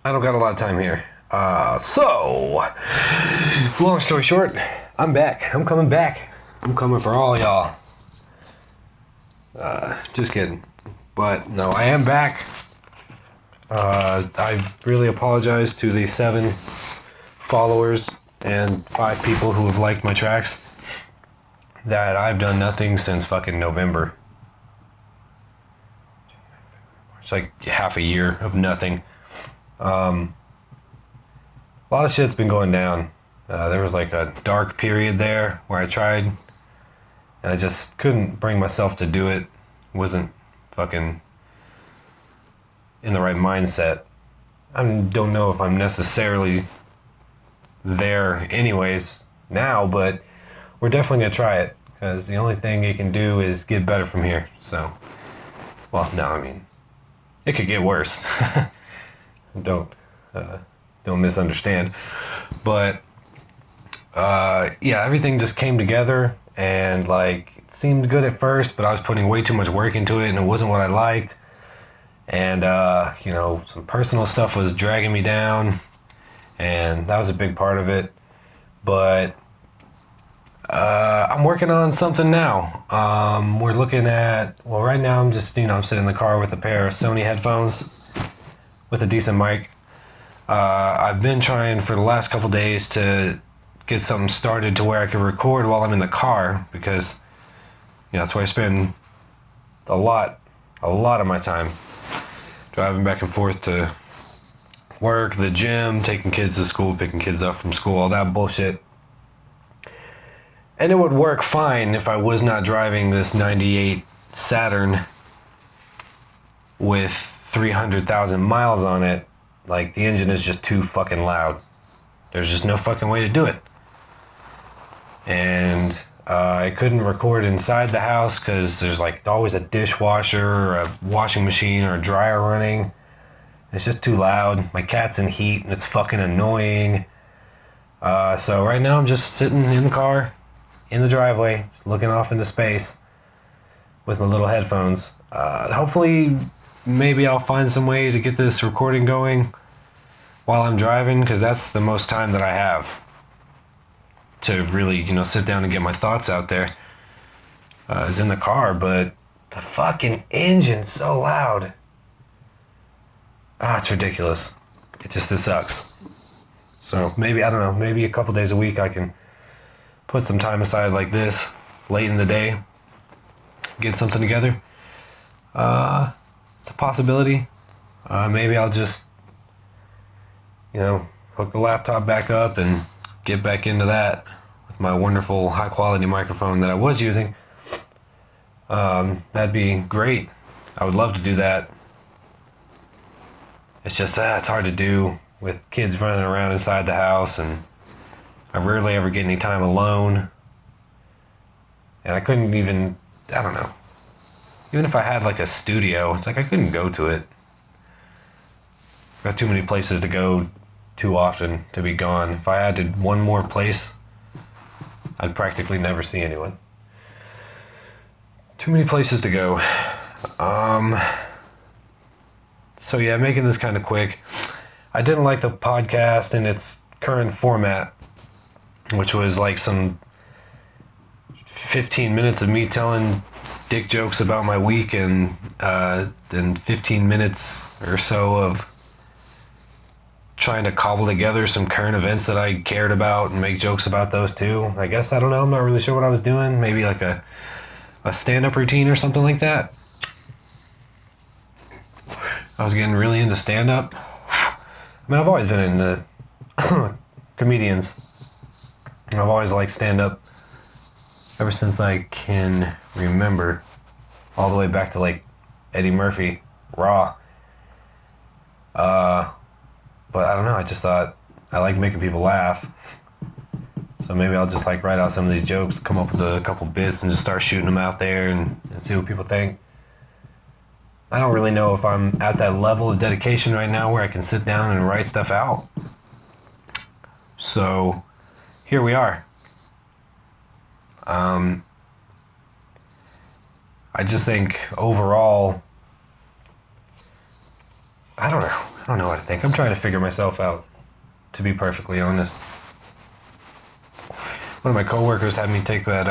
I don't got a lot of time here. So, long story short, I'm back. I'm coming back. I'm coming for all y'all. Just kidding. But no, I am back. I really apologize to the 7 followers and 5 people who have liked my tracks that I've done nothing since fucking November. It's like half a year of nothing. A lot of shit's been going down. There was like a dark period there where I tried and I just couldn't bring myself to do it. Wasn't fucking in the right mindset. I don't know if I'm necessarily there anyways now, but we're definitely gonna try it because the only thing you can do is get better from here. So, well, no, I mean, it could get worse. Don't misunderstand. But yeah, everything just came together and like it seemed good at first, but I was putting way too much work into it and it wasn't what I liked. And some personal stuff was dragging me down, and that was a big part of it. But I'm working on something now. We're looking at, well, right now I'm just, I'm sitting in the car with a pair of Sony headphones with a decent mic. I've been trying for the last couple days to get something started to where I can record while I'm in the car, because that's where I spend a lot of my time, driving back and forth to work, the gym, taking kids to school, picking kids up from school, all that bullshit. And it would work fine if I was not driving this 98 Saturn with 300,000 miles on it. Like, the engine is just too fucking loud. There's just no fucking way to do it. And I couldn't record inside the house because there's like always a dishwasher or a washing machine or a dryer running. It's just too loud. My cat's in heat and it's fucking annoying. So right now I'm just sitting in the car, in the driveway, just looking off into space with my little headphones. Hopefully, maybe I'll find some way to get this recording going while I'm driving, because that's the most time that I have to really, sit down and get my thoughts out there, is in the car. But the fucking engine's so loud. It's ridiculous. It sucks. So maybe, I don't know, maybe a couple days a week I can put some time aside like this, late in the day, get something together. It's a possibility. Maybe I'll just, hook the laptop back up and get back into that with my wonderful high quality microphone that I was using. That'd be great. I would love to do that. It's just it's hard to do with kids running around inside the house, and I rarely ever get any time alone. And I couldn't even, I don't know. Even if I had like a studio, it's like I couldn't go to it. I've got too many places to go too often to be gone. If I added one more place, I'd practically never see anyone. Too many places to go. So yeah, making this kind of quick. I didn't like the podcast in its current format, which was like some 15 minutes of me telling dick jokes about my week, and then 15 minutes or so of trying to cobble together some current events that I cared about and make jokes about those too. I guess, I don't know, I'm not really sure what I was doing. Maybe like a stand-up routine or something like that. I was getting really into stand-up. I mean, I've always been into comedians. I've always liked stand-up ever since I can remember, all the way back to like Eddie Murphy, Raw. But I don't know, I just thought I like making people laugh. So maybe I'll just like write out some of these jokes, come up with a couple bits and just start shooting them out there and see what people think. I don't really know if I'm at that level of dedication right now where I can sit down and write stuff out. So here we are. I just think overall, I don't know. I don't know what to think. I'm trying to figure myself out, to be perfectly honest. One of my coworkers had me take that,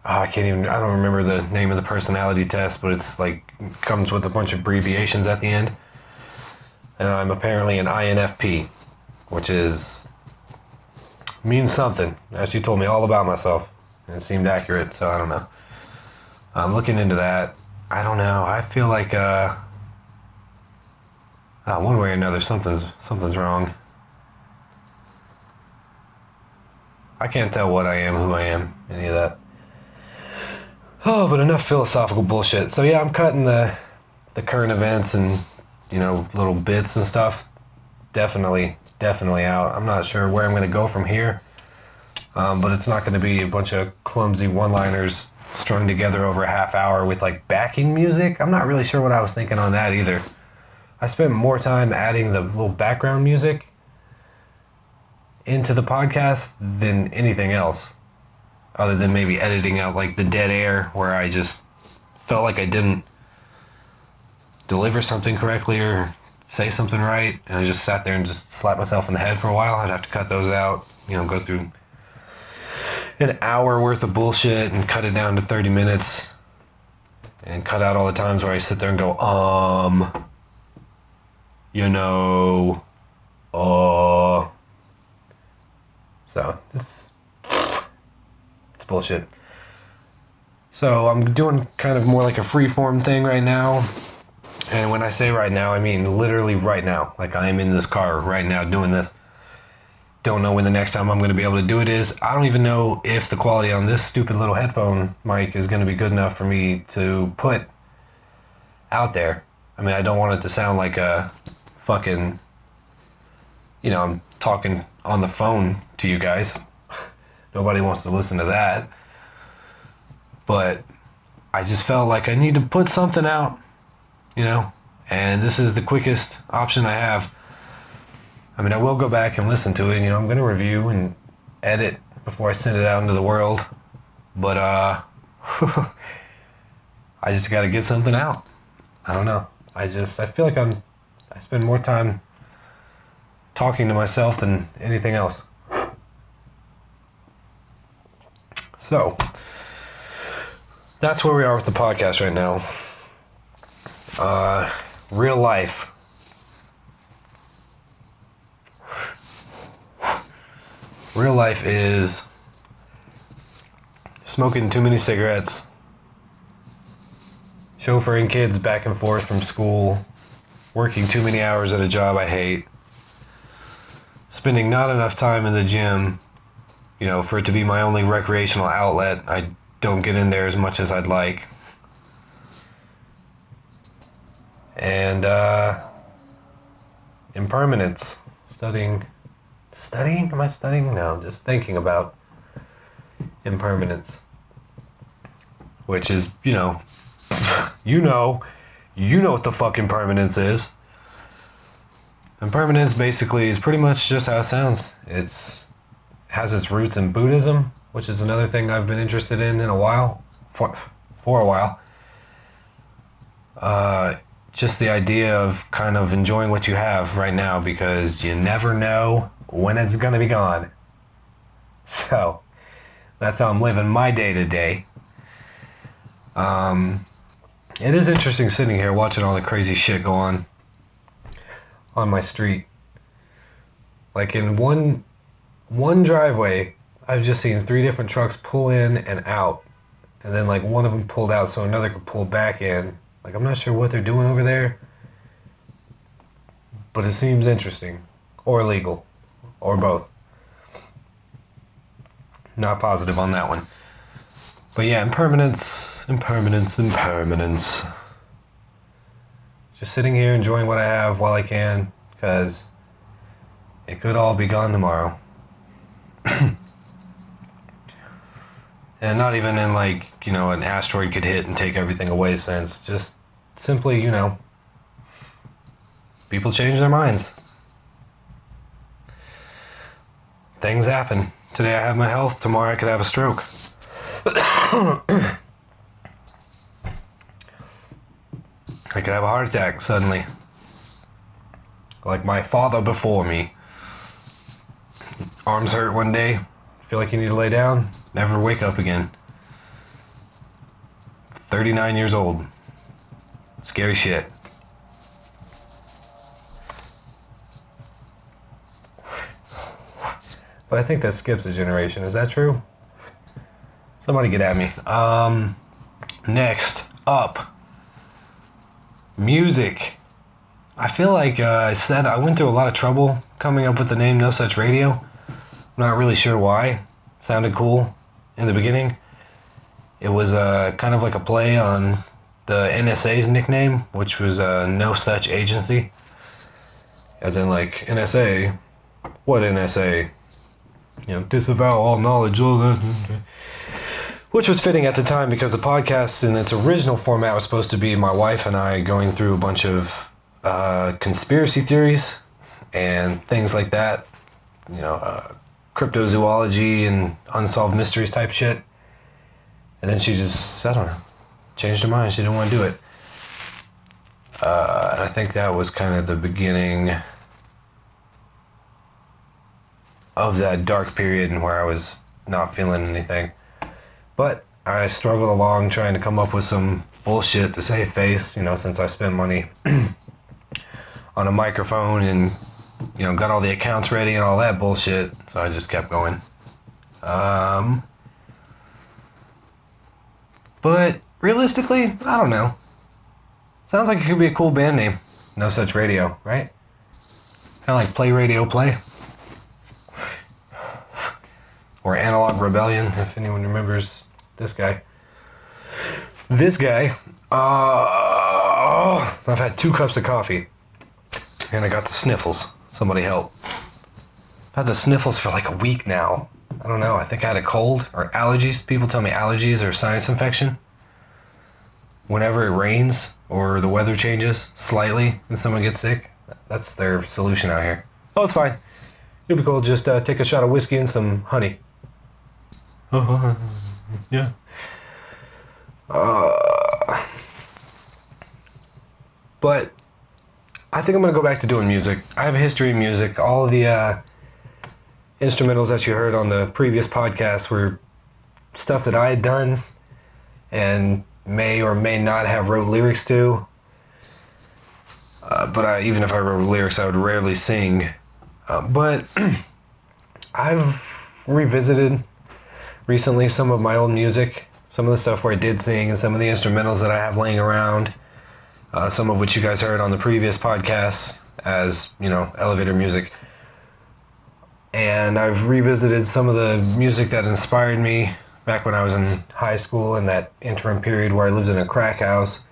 I don't remember the name of the personality test, but it's like, comes with a bunch of abbreviations at the end. And I'm apparently an INFP, which means something. She told me all about myself, and it seemed accurate, so I don't know. I'm looking into that. I don't know. I feel like, one way or another, something's wrong. I can't tell what I am, who I am, any of that. Oh, but enough philosophical bullshit. So yeah, I'm cutting the current events and, little bits and stuff. Definitely out. I'm not sure where I'm going to go from here. But it's not going to be a bunch of clumsy one-liners strung together over a half hour with like backing music. I'm not really sure what I was thinking on that either. I spent more time adding the little background music into the podcast than anything else, other than maybe editing out like the dead air where I just felt like I didn't deliver something correctly or say something right, and I just sat there and just slapped myself in the head for a while. I'd have to cut those out, go through an hour worth of bullshit and cut it down to 30 minutes and cut out all the times where I sit there and go, so it's bullshit. So I'm doing kind of more like a free-form thing right now. And when I say right now, I mean literally right now. Like I am in this car right now doing this. Don't know when the next time I'm going to be able to do it is. I don't even know if the quality on this stupid little headphone mic is going to be good enough for me to put out there. I mean, I don't want it to sound like a fucking, I'm talking on the phone to you guys. Nobody wants to listen to that. But I just felt like I need to put something out, and this is the quickest option I have. I mean, I will go back and listen to it. I'm going to review and edit before I send it out into the world. But I just got to get something out. I don't know. I feel like I spend more time talking to myself than anything else. So, that's where we are with the podcast right now. Real life. Real life is smoking too many cigarettes, chauffeuring kids back and forth from school, working too many hours at a job I hate, spending not enough time in the gym, for it to be my only recreational outlet. I don't get in there as much as I'd like. And impermanence. Studying? Am I studying? No, just thinking about impermanence. Which is, you know what the fuck impermanence is. Impermanence basically is pretty much just how it sounds. It has its roots in Buddhism, which is another thing I've been interested in a while, for a while. Just the idea of kind of enjoying what you have right now, because you never know when it's gonna be gone. So that's how I'm living my day to day. It is interesting sitting here watching all the crazy shit go on my street. Like in one driveway, I've just seen 3 different trucks pull in and out, and then like one of them pulled out so another could pull back in. Like, I'm not sure what they're doing over there, but it seems interesting, or illegal, or both. Not positive on that one. But yeah, impermanence. Just sitting here enjoying what I have while I can, because it could all be gone tomorrow. And not even in like, an asteroid could hit and take everything away sense. Just simply, people change their minds. Things happen. Today I have my health, tomorrow I could have a stroke. I could have a heart attack suddenly. Like my father before me. Arms hurt one day. Feel like you need to lay down. Never wake up again. 39 years old. Scary shit. But I think that skips a generation. Is that true? Somebody get at me. Next up. Music. I feel like I said I went through a lot of trouble coming up with the name No Such Radio. I'm not really sure why. It sounded cool in the beginning. It was kind of like a play on the NSA's nickname, which was No Such Agency. As in like NSA. What NSA? You know, disavow all knowledge, all that. Which was fitting at the time because the podcast in its original format was supposed to be my wife and I going through a bunch of conspiracy theories and things like that. You know, cryptozoology and unsolved mysteries type shit. And then she just, I don't know, changed her mind. She didn't want to do it. And I think that was kind of the beginning of that dark period and where I was not feeling anything. But I struggled along trying to come up with some bullshit to save face, you know, since I spent money on a microphone and, you know, got all the accounts ready and all that bullshit. So I just kept going. But realistically, I don't know. Sounds like it could be a cool band name. No Such Radio, right? Kind of like Play Radio Play. Or Analog Rebellion, if anyone remembers this guy. This guy, I've had 2 cups of coffee. And I got the sniffles. Somebody help. I've had the sniffles for like a week now. I don't know, I think I had a cold or allergies. People tell me allergies or sinus infection. Whenever it rains or the weather changes slightly and someone gets sick, that's their solution out here. Oh, it's fine. You'll be cool. Just take a shot of whiskey and some honey. Yeah. But I think I'm going to go back to doing music. I have a history in music. All of the instrumentals that you heard on the previous podcast were stuff that I had done and may or may not have wrote lyrics to. But even if I wrote lyrics, I would rarely sing. But I've revisited recently some of my old music, some of the stuff where I did sing, and some of the instrumentals that I have laying around, some of which you guys heard on the previous podcasts as, you know, elevator music. And I've revisited some of the music that inspired me back when I was in high school in that interim period where I lived in a crack house.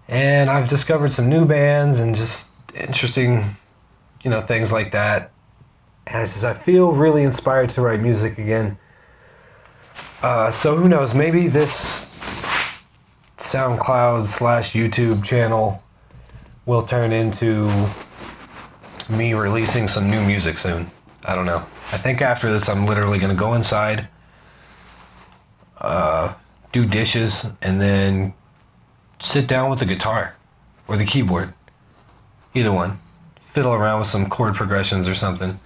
And I've discovered some new bands and just interesting, you know, things like that. And it's just, I feel really inspired to write music again. So who knows, maybe this SoundCloud / YouTube channel will turn into me releasing some new music soon. I don't know. I think after this I'm literally going to go inside, do dishes, and then sit down with the guitar or the keyboard. Either one. Fiddle around with some chord progressions or something.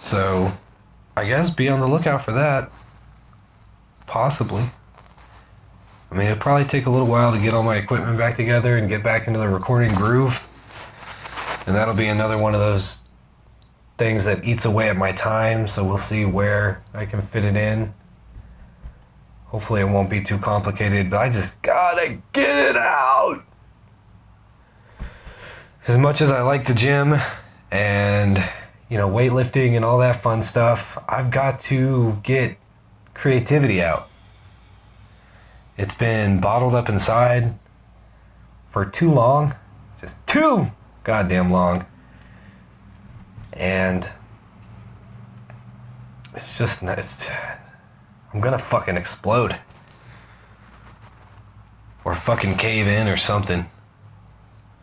So I guess be on the lookout for that. Possibly. I mean, it'll probably take a little while to get all my equipment back together and get back into the recording groove. And that'll be another one of those things that eats away at my time, so we'll see where I can fit it in. Hopefully it won't be too complicated, but I just gotta get it out! As much as I like the gym and, you know, weightlifting and all that fun stuff, I've got to get creativity out. It's been bottled up inside for too long. Just too goddamn long. And it's just, I'm gonna fucking explode. Or fucking cave in or something.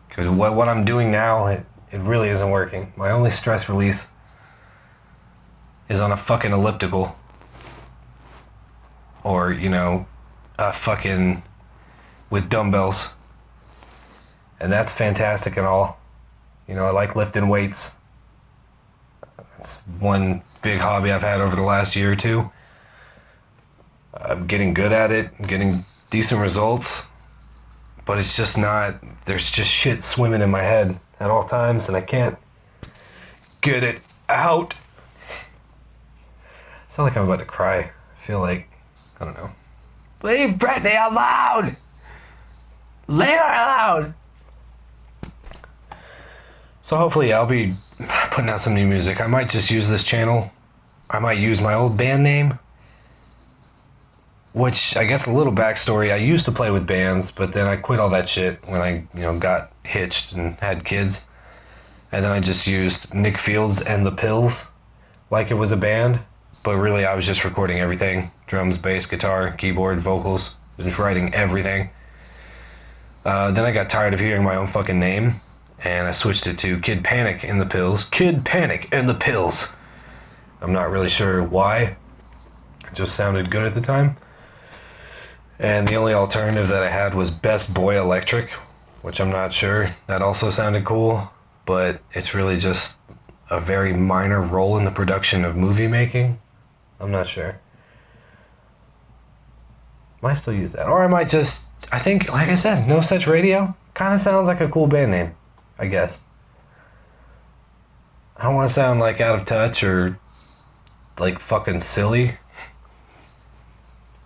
Because what I'm doing now, it really isn't working. My only stress release is on a fucking elliptical. Or, you know, fucking with dumbbells. And that's fantastic and all. You know, I like lifting weights. It's one big hobby I've had over the last year or two. I'm getting good at it, getting decent results, but it's just not, there's just shit swimming in my head at all times, and I can't get it out. I sound like I'm about to cry. I feel like, I don't know. Leave Brittany alone! Leave her alone! So hopefully I'll be putting out some new music. I might just use this channel. I might use my old band name, which I guess a little backstory. I used to play with bands, but then I quit all that shit when I, got hitched and had kids. And then I just used Nick Fields and the Pills like it was a band, but really I was just recording everything. Drums, bass, guitar, keyboard, vocals, just writing everything. Then I got tired of hearing my own fucking name, and I switched it to Kid Panic and the Pills. Kid Panic and the Pills. I'm not really sure why. It just sounded good at the time. And the only alternative that I had was Best Boy Electric, which I'm not sure. That also sounded cool, but it's really just a very minor role in the production of movie making. I'm not sure. Might still use that. Or I might just, I think, like I said, No Such Radio kind of sounds like a cool band name, I guess. I don't want to sound like out of touch or like fucking silly.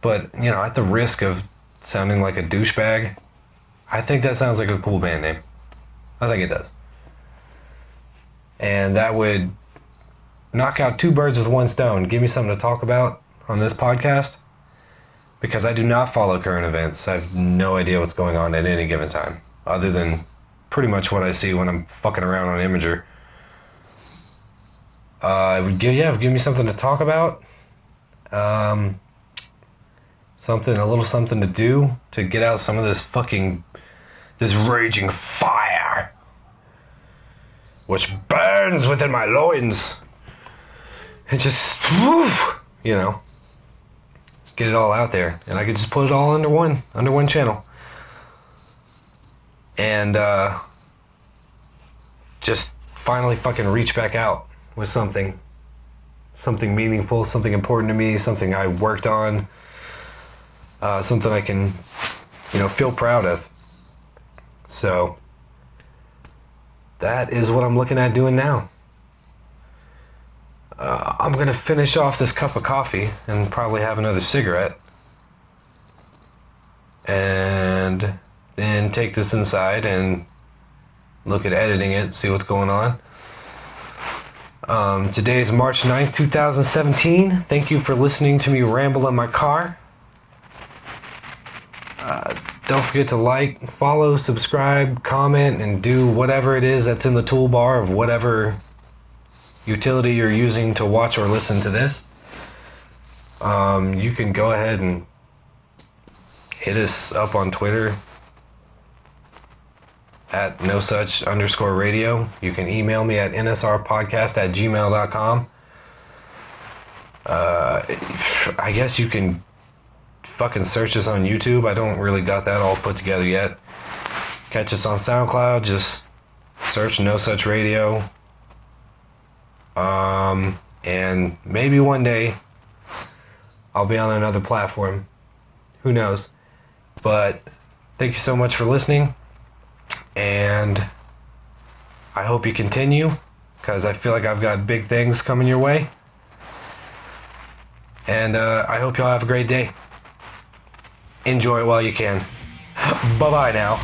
But, at the risk of sounding like a douchebag, I think that sounds like a cool band name. I think it does. And that would knock out two birds with one stone. Give me something to talk about on this podcast. Because I do not follow current events. I have no idea what's going on at any given time. Other than pretty much what I see when I'm fucking around on Imager. It would give me something to talk about. A little something to do to get out some of this raging fire, which burns within my loins. And just, get it all out there. And I could just put it all under one channel. And, just finally fucking reach back out with something meaningful, something important to me, something I worked on. Something I can, feel proud of. So, that is what I'm looking at doing now. I'm going to finish off this cup of coffee and probably have another cigarette. And then take this inside and look at editing it, see what's going on. Today is March 9th, 2017. Thank you for listening to me ramble in my car. Don't forget to like, follow, subscribe, comment, and do whatever it is that's in the toolbar of whatever utility you're using to watch or listen to this. You can go ahead and hit us up on Twitter at nosuch_radio. You can email me at nsrpodcast@gmail.com. I guess you can fucking search us on YouTube. I don't really got that all put together yet. Catch us on Soundcloud. Just search No Such Radio. And maybe one day I'll be on another platform. Who knows? But thank you so much for listening. And I hope you continue, because I feel like I've got big things coming your way. And I hope y'all have a great day. Enjoy it while you can. Bye-bye now.